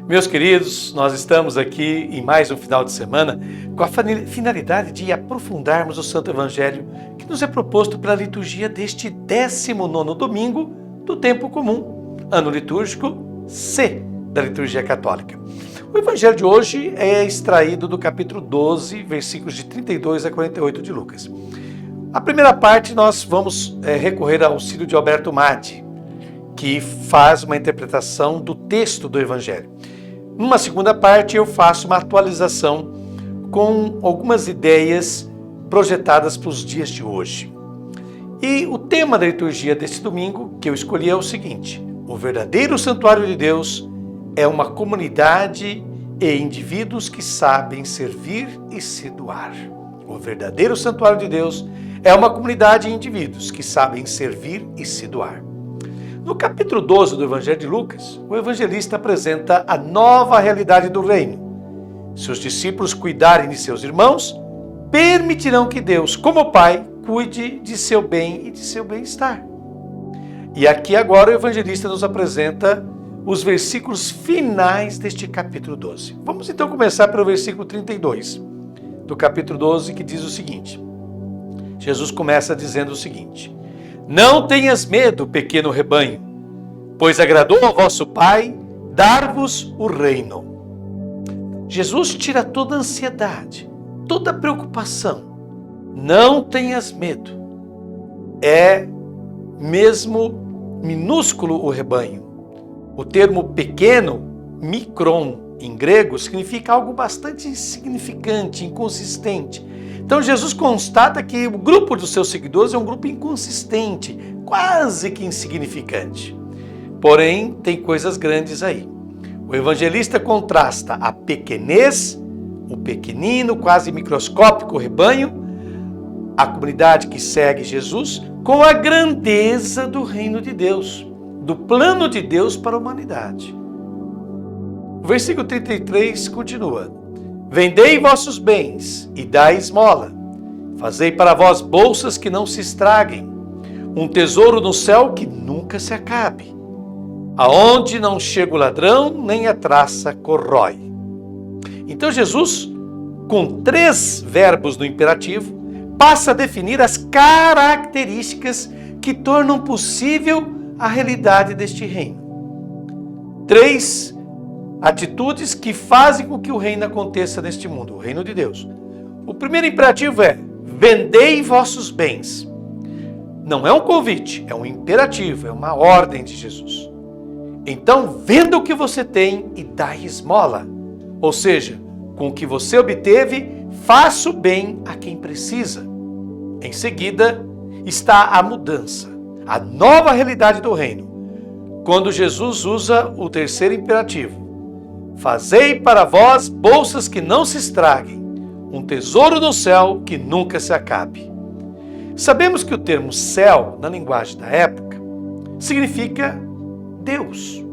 Meus queridos, nós estamos aqui em mais um final de semana com a finalidade de aprofundarmos o Santo Evangelho que nos é proposto pela liturgia deste 19º domingo do tempo comum, ano litúrgico C da liturgia católica. O Evangelho de hoje é extraído do capítulo 12, versículos de 32 a 48 de Lucas. A primeira parte nós vamos recorrer ao auxílio de Alberto Madi, que faz uma interpretação do texto do Evangelho. Numa segunda parte, eu faço uma atualização com algumas ideias projetadas para os dias de hoje. E o tema da liturgia deste domingo que eu escolhi é o seguinte: o verdadeiro santuário de Deus é uma comunidade e indivíduos que sabem servir e se doar. O verdadeiro santuário de Deus é uma comunidade e indivíduos que sabem servir e se doar. No capítulo 12 do Evangelho de Lucas, o evangelista apresenta a nova realidade do reino. Se os discípulos cuidarem de seus irmãos, permitirão que Deus, como Pai, cuide de seu bem e de seu bem-estar. E aqui agora o evangelista nos apresenta os versículos finais deste capítulo 12. Vamos então começar pelo versículo 32 do capítulo 12, que diz o seguinte. Jesus começa dizendo o seguinte: não tenhas medo, pequeno rebanho, pois agradou ao vosso Pai dar-vos o reino. Jesus tira toda a ansiedade, toda a preocupação. Não tenhas medo. É mesmo minúsculo o rebanho. O termo pequeno, mikron, em grego, significa algo bastante insignificante, inconsistente. Então Jesus constata que o grupo dos seus seguidores é um grupo inconsistente, quase que insignificante. Porém, tem coisas grandes aí. O evangelista contrasta a pequenez, o pequenino, quase microscópico rebanho, a comunidade que segue Jesus, com a grandeza do reino de Deus, do plano de Deus para a humanidade. O versículo 33 continua: vendei vossos bens e dai esmola. Fazei para vós bolsas que não se estraguem, um tesouro no céu que nunca se acabe, aonde não chega o ladrão, nem a traça corrói. Então Jesus, com 3 verbos no imperativo, passa a definir as características que tornam possível a realidade deste reino. 3 atitudes que fazem com que o reino aconteça neste mundo, o reino de Deus. O primeiro imperativo é: vendei vossos bens. Não é um convite, é um imperativo, é uma ordem de Jesus. Então, venda o que você tem e dai esmola. Ou seja, com o que você obteve, faça o bem a quem precisa. Em seguida, está a mudança, a nova realidade do reino, quando Jesus usa o terceiro imperativo: fazei para vós bolsas que não se estraguem, um tesouro no céu que nunca se acabe. Sabemos que o termo céu, na linguagem da época, significa Deus.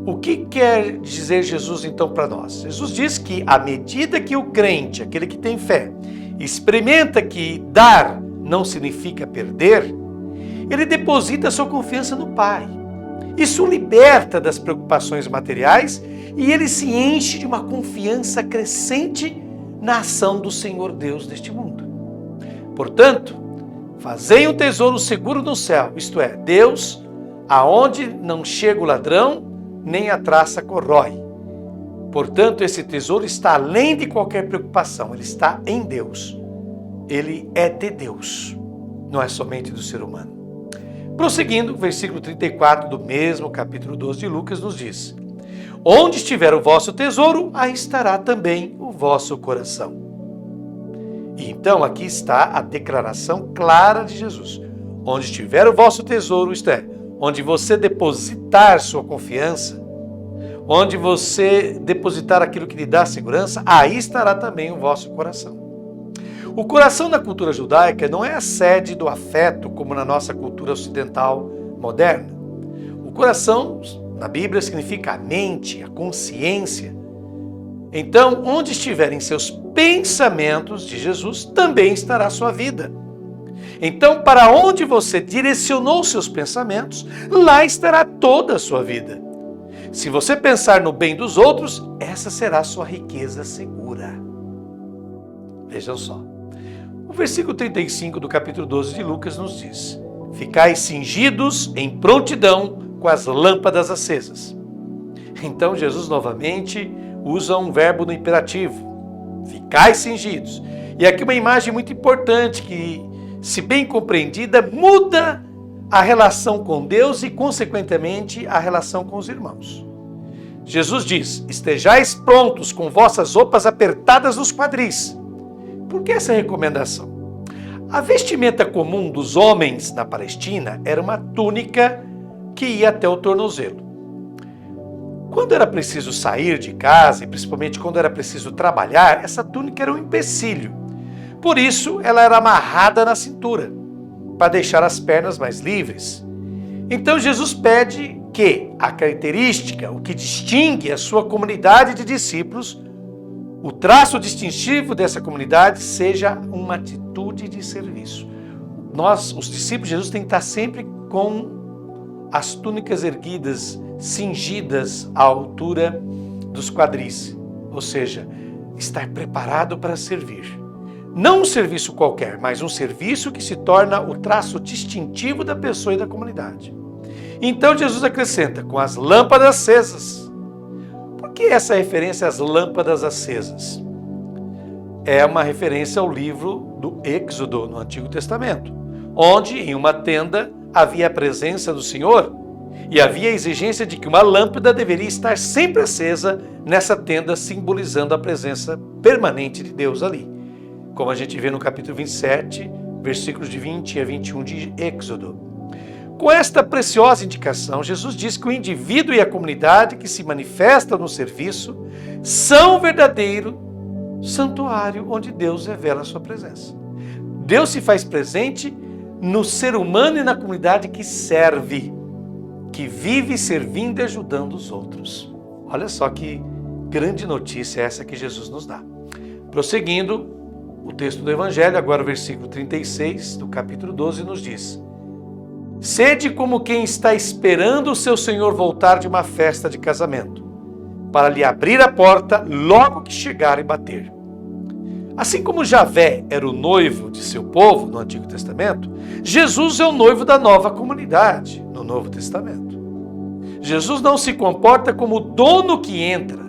O que quer dizer Jesus então para nós? Jesus diz que à medida que o crente, aquele que tem fé, experimenta que dar não significa perder, ele deposita sua confiança no Pai. Isso o liberta das preocupações materiais e ele se enche de uma confiança crescente na ação do Senhor Deus deste mundo. Portanto, fazei um tesouro seguro no céu, isto é, Deus, aonde não chega o ladrão, nem a traça corrói. Portanto, esse tesouro está além de qualquer preocupação, ele está em Deus. Ele é de Deus, não é somente do ser humano. Prosseguindo, o versículo 34 do mesmo capítulo 12 de Lucas nos diz: onde estiver o vosso tesouro, aí estará também o vosso coração. E então aqui está a declaração clara de Jesus: onde estiver o vosso tesouro, isto é, onde você depositar sua confiança, onde você depositar aquilo que lhe dá segurança, aí estará também o vosso coração. O coração na cultura judaica não é a sede do afeto como na nossa cultura ocidental moderna. O coração, na Bíblia, significa a mente, a consciência. Então, onde estiverem seus pensamentos de Jesus, também estará a sua vida. Então, para onde você direcionou seus pensamentos, lá estará toda a sua vida. Se você pensar no bem dos outros, essa será a sua riqueza segura. Vejam só. O versículo 35 do capítulo 12 de Lucas nos diz: ficai cingidos em prontidão com as lâmpadas acesas. Então Jesus novamente usa um verbo no imperativo. Ficai cingidos. E aqui uma imagem muito importante que, se bem compreendida, muda a relação com Deus e, consequentemente, a relação com os irmãos. Jesus diz: estejais prontos com vossas roupas apertadas nos quadris. Por que essa recomendação? A vestimenta comum dos homens na Palestina era uma túnica que ia até o tornozelo. Quando era preciso sair de casa, e principalmente quando era preciso trabalhar, essa túnica era um empecilho. Por isso, ela era amarrada na cintura, para deixar as pernas mais livres. Então Jesus pede que a característica, o que distingue a sua comunidade de discípulos, o traço distintivo dessa comunidade, seja uma atitude de serviço. Nós, os discípulos de Jesus, têm que estar sempre com as túnicas erguidas, cingidas à altura dos quadris, ou seja, estar preparado para servir. Não um serviço qualquer, mas um serviço que se torna o traço distintivo da pessoa e da comunidade. Então Jesus acrescenta, com as lâmpadas acesas. Por que essa referência às lâmpadas acesas? É uma referência ao livro do Êxodo, no Antigo Testamento, onde em uma tenda havia a presença do Senhor e havia a exigência de que uma lâmpada deveria estar sempre acesa nessa tenda, simbolizando a presença permanente de Deus ali, como a gente vê no capítulo 27, versículos de 20 a 21 de Êxodo. Com esta preciosa indicação, Jesus diz que o indivíduo e a comunidade que se manifestam no serviço são o verdadeiro santuário onde Deus revela a sua presença. Deus se faz presente no ser humano e na comunidade que serve, que vive servindo e ajudando os outros. Olha só que grande notícia essa que Jesus nos dá. Prosseguindo, o texto do Evangelho, agora o versículo 36 do capítulo 12, nos diz: sede como quem está esperando o seu Senhor voltar de uma festa de casamento, para lhe abrir a porta logo que chegar e bater. Assim como Javé era o noivo de seu povo no Antigo Testamento, Jesus é o noivo da nova comunidade no Novo Testamento. Jesus não se comporta como o dono que entra,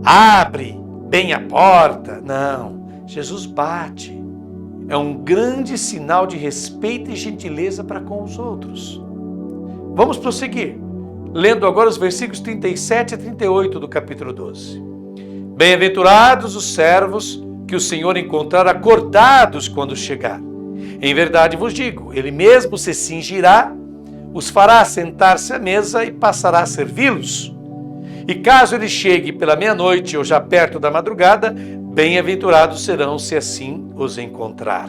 abre bem a porta, não. Jesus bate. É um grande sinal de respeito e gentileza para com os outros. Vamos prosseguir, lendo agora os versículos 37 a 38 do capítulo 12. Bem-aventurados os servos que o Senhor encontrar acordados quando chegar. Em verdade vos digo, ele mesmo se cingirá, os fará sentar-se à mesa e passará a servi-los. E caso ele chegue pela meia-noite ou já perto da madrugada, bem-aventurados serão se assim os encontrar.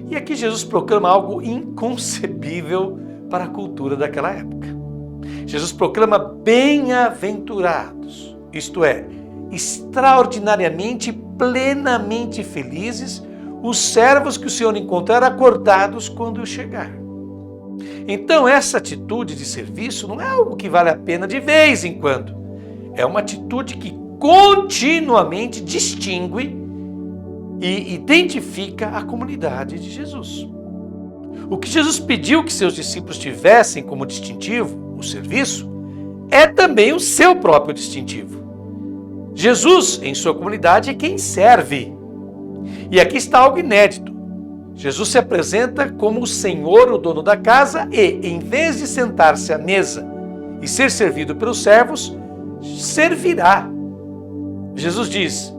E aqui Jesus proclama algo inconcebível para a cultura daquela época. Jesus proclama bem-aventurados, isto é, extraordinariamente, plenamente felizes, os servos que o Senhor encontrar acordados quando chegar. Então essa atitude de serviço não é algo que vale a pena de vez em quando. É uma atitude que continuamente distingue e identifica a comunidade de Jesus. O que Jesus pediu que seus discípulos tivessem como distintivo, o serviço, é também o seu próprio distintivo. Jesus, em sua comunidade, é quem serve. E aqui está algo inédito. Jesus se apresenta como o Senhor, o dono da casa, e, em vez de sentar-se à mesa e ser servido pelos servos, servirá. Jesus diz,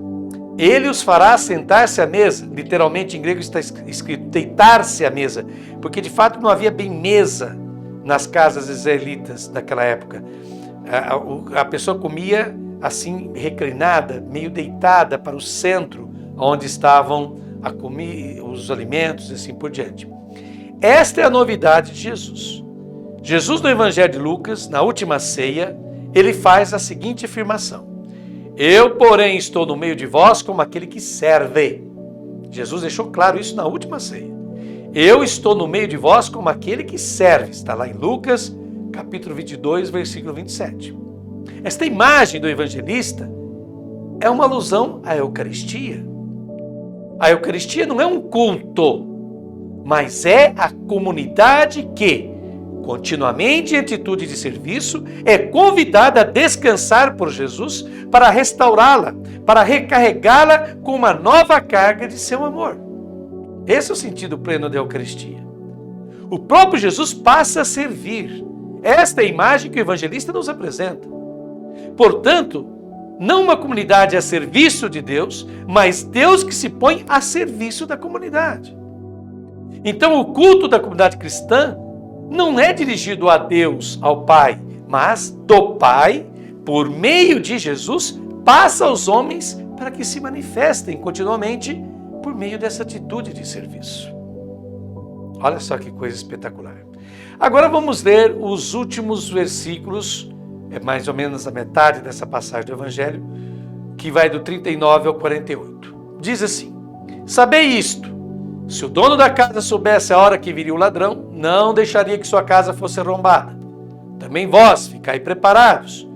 ele os fará sentar-se à mesa. Literalmente em grego está escrito deitar-se à mesa, porque de fato não havia bem mesa nas casas israelitas daquela época. A pessoa comia assim reclinada, meio deitada para o centro, onde estavam os alimentos e assim por diante. Esta é a novidade de Jesus. Jesus, no Evangelho de Lucas, na última ceia, ele faz a seguinte afirmação: eu, porém, estou no meio de vós como aquele que serve. Jesus deixou claro isso na última ceia. Eu estou no meio de vós como aquele que serve. Está lá em Lucas, capítulo 22, versículo 27. Esta imagem do evangelista é uma alusão à Eucaristia. A Eucaristia não é um culto, mas é a comunidade que, continuamente em atitude de serviço, é convidada a descansar por Jesus para restaurá-la, para recarregá-la com uma nova carga de seu amor. Esse é o sentido pleno da Eucaristia. O próprio Jesus passa a servir. Esta é a imagem que o evangelista nos apresenta. Portanto, não uma comunidade a serviço de Deus, mas Deus que se põe a serviço da comunidade. Então, o culto da comunidade cristã não é dirigido a Deus, ao Pai, mas do Pai, por meio de Jesus, passa aos homens para que se manifestem continuamente por meio dessa atitude de serviço. Olha só que coisa espetacular. Agora vamos ler os últimos versículos, é mais ou menos a metade dessa passagem do Evangelho, que vai do 39 ao 48. Diz assim: sabei isto, se o dono da casa soubesse a hora que viria o ladrão, não deixaria que sua casa fosse arrombada. Também vós ficai preparados,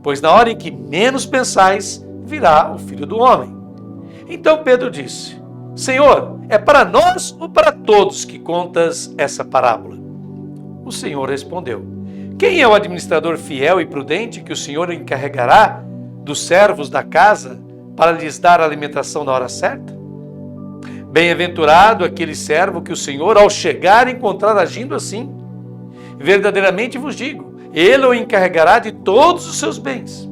pois na hora em que menos pensais, virá o Filho do Homem. Então Pedro disse: Senhor, é para nós ou para todos que contas essa parábola? O Senhor respondeu: quem é o administrador fiel e prudente que o Senhor encarregará dos servos da casa para lhes dar a alimentação na hora certa? Bem-aventurado aquele servo que o Senhor, ao chegar, encontrar agindo assim. Verdadeiramente vos digo, ele o encarregará de todos os seus bens.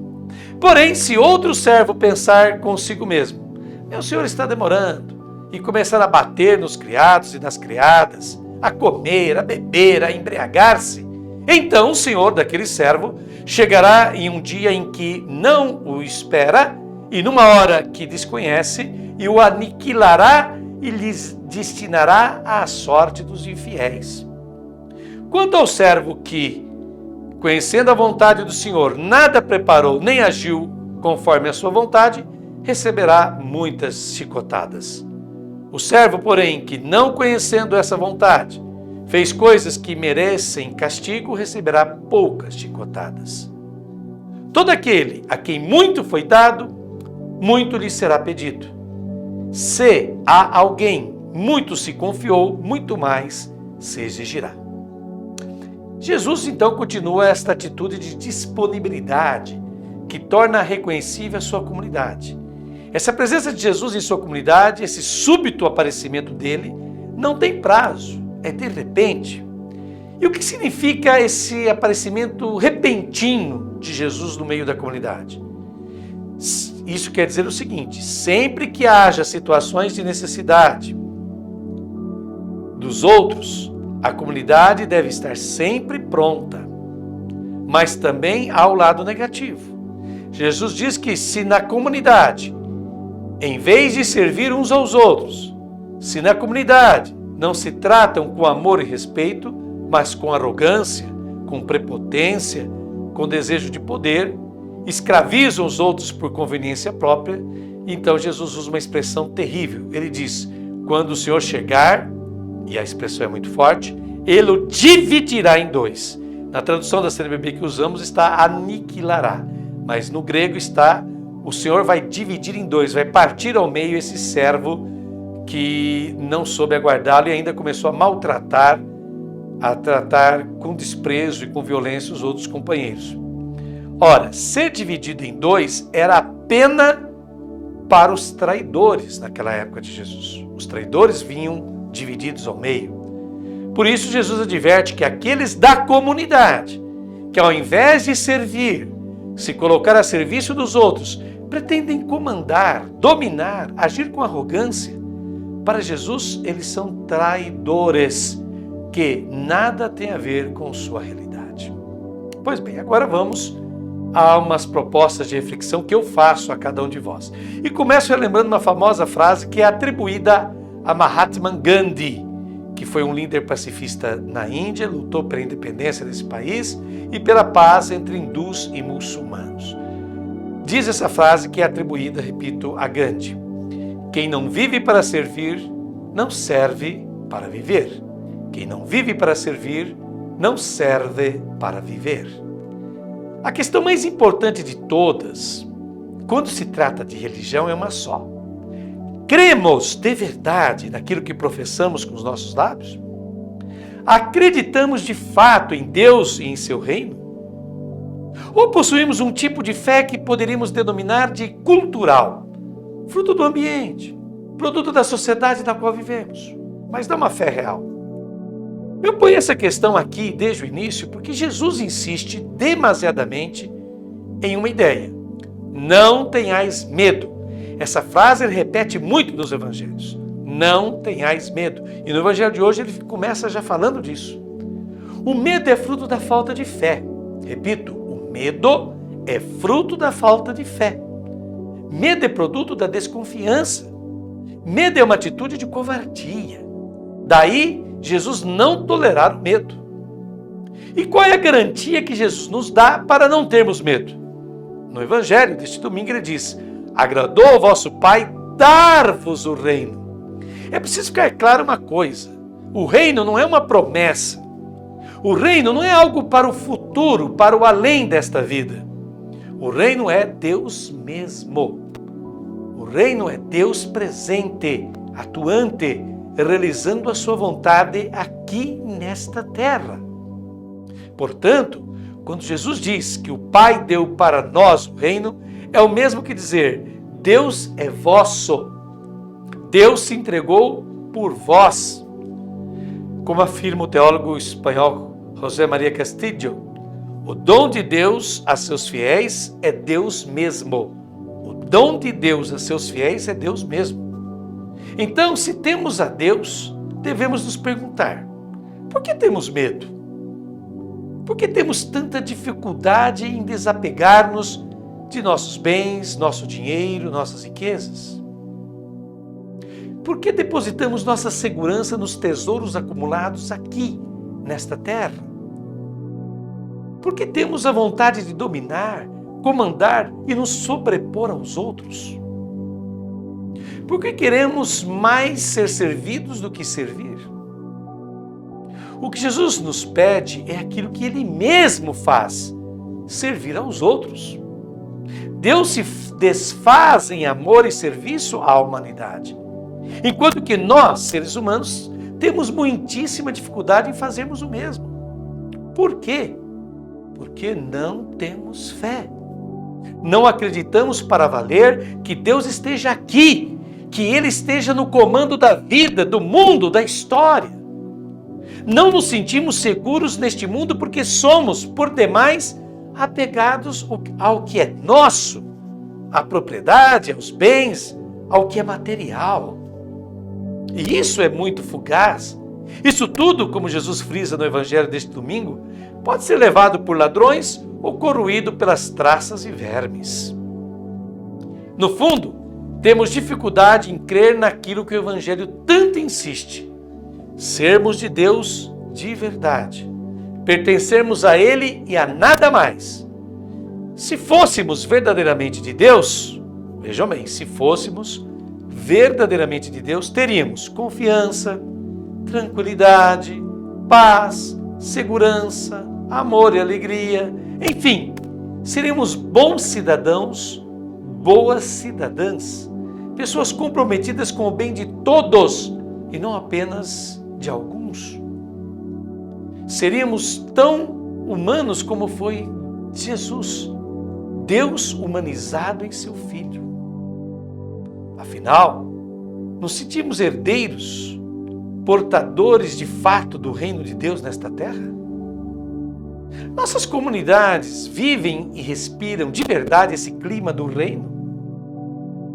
Porém, se outro servo pensar consigo mesmo: meu senhor está demorando, e começar a bater nos criados e nas criadas, a comer, a beber, a embriagar-se, então o senhor daquele servo chegará em um dia em que não o espera e numa hora que desconhece, e o aniquilará e lhes destinará à sorte dos infiéis. Quanto ao servo que, conhecendo a vontade do Senhor, nada preparou nem agiu conforme a sua vontade, receberá muitas chicotadas. O servo, porém, que não conhecendo essa vontade, fez coisas que merecem castigo, receberá poucas chicotadas. Todo aquele a quem muito foi dado, muito lhe será pedido. Se a alguém muito se confiou, muito mais se exigirá. Jesus então continua esta atitude de disponibilidade que torna reconhecível a sua comunidade. Essa presença de Jesus em sua comunidade, esse súbito aparecimento dele, não tem prazo, é de repente. E o que significa esse aparecimento repentino de Jesus no meio da comunidade? Isso quer dizer o seguinte: sempre que haja situações de necessidade dos outros, a comunidade deve estar sempre pronta, mas também há o lado negativo. Jesus diz que se na comunidade, em vez de servir uns aos outros, se na comunidade não se tratam com amor e respeito, mas com arrogância, com prepotência, com desejo de poder, escravizam os outros por conveniência própria, então Jesus usa uma expressão terrível. Ele diz: quando o Senhor chegar, e a expressão é muito forte, ele o dividirá em dois. Na tradução da CNBB que usamos está aniquilará, mas no grego está: o Senhor vai dividir em dois, vai partir ao meio esse servo que não soube aguardá-lo e ainda começou a maltratar, a tratar com desprezo e com violência os outros companheiros. Ora, ser dividido em dois era a pena para os traidores naquela época de Jesus. Os traidores vinham divididos ao meio. Por isso Jesus adverte que aqueles da comunidade, que ao invés de servir, se colocar a serviço dos outros, pretendem comandar, dominar, agir com arrogância, para Jesus eles são traidores, que nada tem a ver com sua realidade. Pois bem, agora vamos a umas propostas de reflexão que eu faço a cada um de vós. E começo relembrando uma famosa frase que é atribuída a Mahatma Gandhi, que foi um líder pacifista na Índia, lutou pela independência desse país e pela paz entre hindus e muçulmanos. Diz essa frase que é atribuída, repito, a Gandhi: quem não vive para servir, não serve para viver. Quem não vive para servir, não serve para viver. A questão mais importante de todas, quando se trata de religião, é uma só. Cremos de verdade naquilo que professamos com os nossos lábios? Acreditamos de fato em Deus e em seu reino? Ou possuímos um tipo de fé que poderíamos denominar de cultural, fruto do ambiente, produto da sociedade na qual vivemos, mas não uma fé real? Eu ponho essa questão aqui desde o início porque Jesus insiste demasiadamente em uma ideia. Não tenhais medo. Essa frase ele repete muito nos evangelhos. Não tenhais medo. E no evangelho de hoje ele começa já falando disso. O medo é fruto da falta de fé. Repito, o medo é fruto da falta de fé. Medo é produto da desconfiança. Medo é uma atitude de covardia. Daí, Jesus não tolerar o medo. E qual é a garantia que Jesus nos dá para não termos medo? No evangelho deste domingo ele diz: agradou ao vosso Pai dar-vos o reino. É preciso ficar claro uma coisa: o reino não é uma promessa. O reino não é algo para o futuro, para o além desta vida. O reino é Deus mesmo. O reino é Deus presente, atuante, realizando a sua vontade aqui nesta terra. Portanto, quando Jesus diz que o Pai deu para nós o reino, é o mesmo que dizer: Deus é vosso. Deus se entregou por vós. Como afirma o teólogo espanhol José María Castillo, o dom de Deus a seus fiéis é Deus mesmo. O dom de Deus a seus fiéis é Deus mesmo. Então, se temos a Deus, devemos nos perguntar: por que temos medo? Por que temos tanta dificuldade em desapegar-nos de nossos bens, nosso dinheiro, nossas riquezas? Por que depositamos nossa segurança nos tesouros acumulados aqui, nesta terra? Por que temos a vontade de dominar, comandar e nos sobrepor aos outros? Por que queremos mais ser servidos do que servir? O que Jesus nos pede é aquilo que Ele mesmo faz: servir aos outros. Deus se desfaz em amor e serviço à humanidade, enquanto que nós, seres humanos, temos muitíssima dificuldade em fazermos o mesmo. Por quê? Porque não temos fé. Não acreditamos para valer que Deus esteja aqui, que Ele esteja no comando da vida, do mundo, da história. Não nos sentimos seguros neste mundo porque somos, por demais, apegados ao que é nosso, à propriedade, aos bens, ao que é material. E isso é muito fugaz. Isso tudo, como Jesus frisa no Evangelho deste domingo, pode ser levado por ladrões ou corroído pelas traças e vermes. No fundo, temos dificuldade em crer naquilo que o Evangelho tanto insiste: sermos de Deus de verdade, pertencermos a Ele e a nada mais. Se fôssemos verdadeiramente de Deus, vejam bem, se fôssemos verdadeiramente de Deus, teríamos confiança, tranquilidade, paz, segurança, amor e alegria, enfim, seríamos bons cidadãos, boas cidadãs, pessoas comprometidas com o bem de todos e não apenas de alguns. Seríamos tão humanos como foi Jesus, Deus humanizado em seu Filho. Afinal, nos sentimos herdeiros, portadores de fato do reino de Deus nesta terra? Nossas comunidades vivem e respiram de verdade esse clima do reino?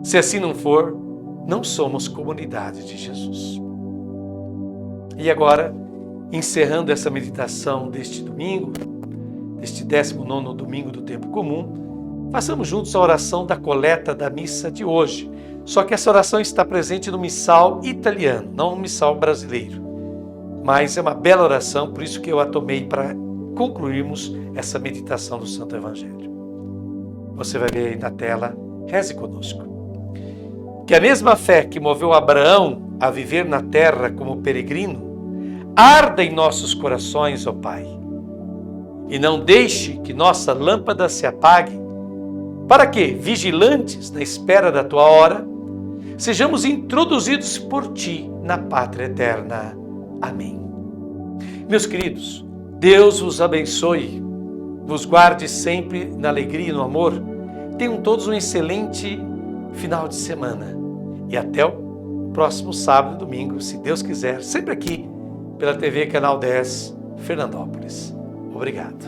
Se assim não for, não somos comunidade de Jesus. E agora, encerrando essa meditação deste domingo, deste 19º domingo do tempo comum, façamos juntos a oração da coleta da missa de hoje. Só que essa oração está presente no missal italiano, não no missal brasileiro. Mas é uma bela oração, por isso que eu a tomei para concluirmos essa meditação do Santo Evangelho. Você vai ver aí na tela, reze conosco. Que a mesma fé que moveu Abraão a viver na terra como peregrino, arda em nossos corações, ó Pai, e não deixe que nossa lâmpada se apague, para que, vigilantes na espera da tua hora, sejamos introduzidos por ti na pátria eterna. Amém. Meus queridos, Deus vos abençoe, vos guarde sempre na alegria e no amor. Tenham todos um excelente final de semana e até o próximo sábado e domingo, se Deus quiser, sempre aqui pela TV Canal 10, Fernandópolis. Obrigado.